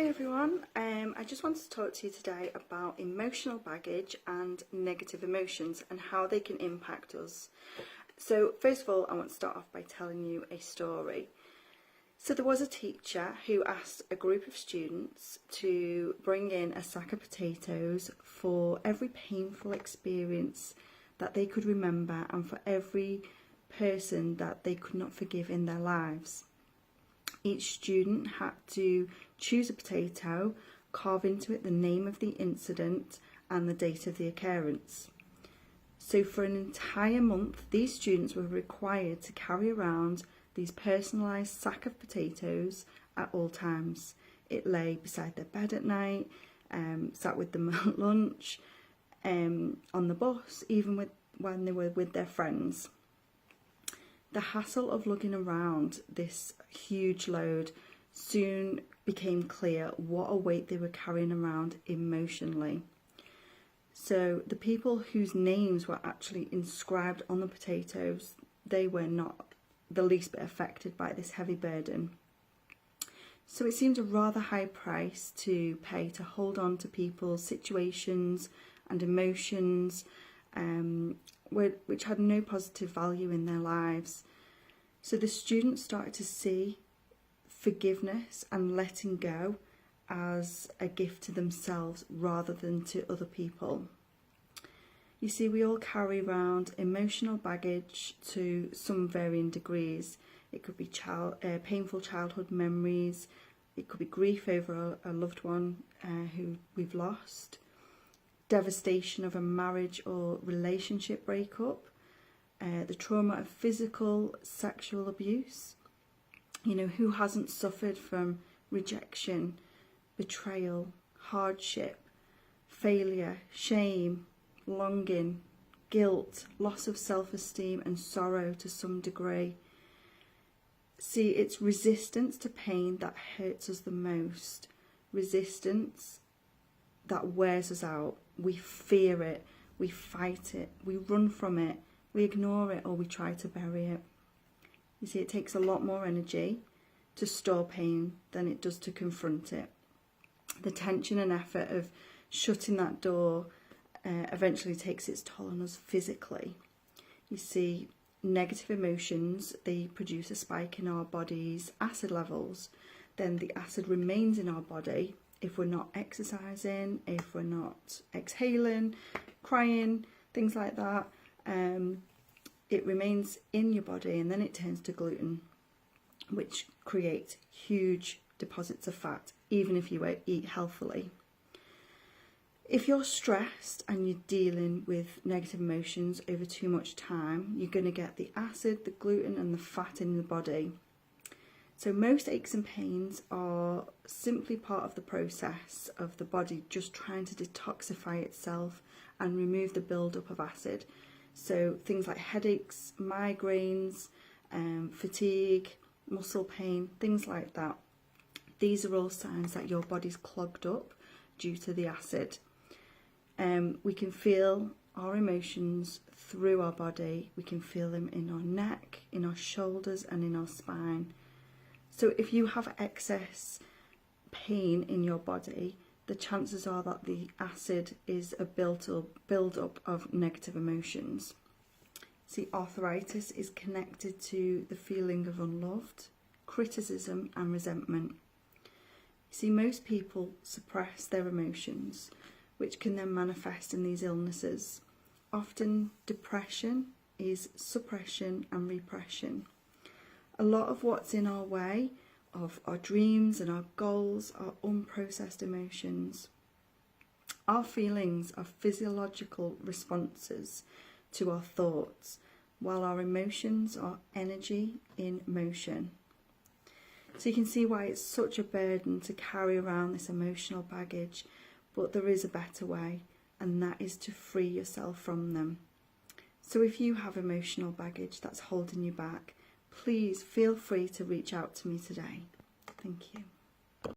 Hi everyone, I just wanted to talk to you today about emotional baggage and negative emotions and how they can impact us. So first of all, I want to start off by telling you a story. So there was a teacher who asked a group of students to bring in a sack of potatoes for every painful experience that they could remember and for every person that they could not forgive in their lives. Each student had to choose a potato, carve into it the name of the incident and the date of the occurrence. So for an entire month, these students were required to carry around these personalised sack of potatoes at all times. It lay beside their bed at night, sat with them at lunch, on the bus, even when they were with their friends. The hassle of lugging around this huge load soon became clear what a weight they were carrying around emotionally. So the people whose names were actually inscribed on the potatoes, they were not the least bit affected by this heavy burden. So it seemed a rather high price to pay to hold on to people's situations and emotions, which had no positive value in their lives. So the students started to see forgiveness and letting go as a gift to themselves rather than to other people. You see, we all carry around emotional baggage to some varying degrees. It could be painful childhood memories, it could be grief over a loved one who we've lost, devastation of a marriage or relationship breakup, the trauma of physical, sexual abuse. You know, who hasn't suffered from rejection, betrayal, hardship, failure, shame, longing, guilt, loss of self-esteem and sorrow to some degree. See, it's resistance to pain that hurts us the most. Resistance that wears us out. We fear it, we fight it, we run from it, we ignore it, or we try to bury it. You see, it takes a lot more energy to store pain than it does to confront it. The tension and effort of shutting that door eventually takes its toll on us physically. You see, negative emotions, they produce a spike in our body's acid levels. Then the acid remains in our body if we're not exercising, if we're not exhaling, crying, things like that. It remains in your body and then it turns to gluten, which creates huge deposits of fat, even if you eat healthily. If you're stressed and you're dealing with negative emotions over too much time, you're going to get the acid, the gluten and the fat in the body. So most aches and pains are simply part of the process of the body just trying to detoxify itself and remove the build-up of acid. So things like headaches, migraines, fatigue, muscle pain, things like that. These are all signs that your body's clogged up due to the acid. We can feel our emotions through our body. We can feel them in our neck, in our shoulders and in our spine. So if you have excess pain in your body, the chances are that the acid is a build-up of negative emotions. See, arthritis is connected to the feeling of unloved, criticism and resentment. See, most people suppress their emotions, which can then manifest in these illnesses. Often depression is suppression and repression. A lot of what's in our way of our dreams and our goals are unprocessed emotions. Our feelings are physiological responses to our thoughts, while our emotions are energy in motion. So you can see why it's such a burden to carry around this emotional baggage, but there is a better way, and that is to free yourself from them. So if you have emotional baggage that's holding you back, please feel free to reach out to me today. Thank you.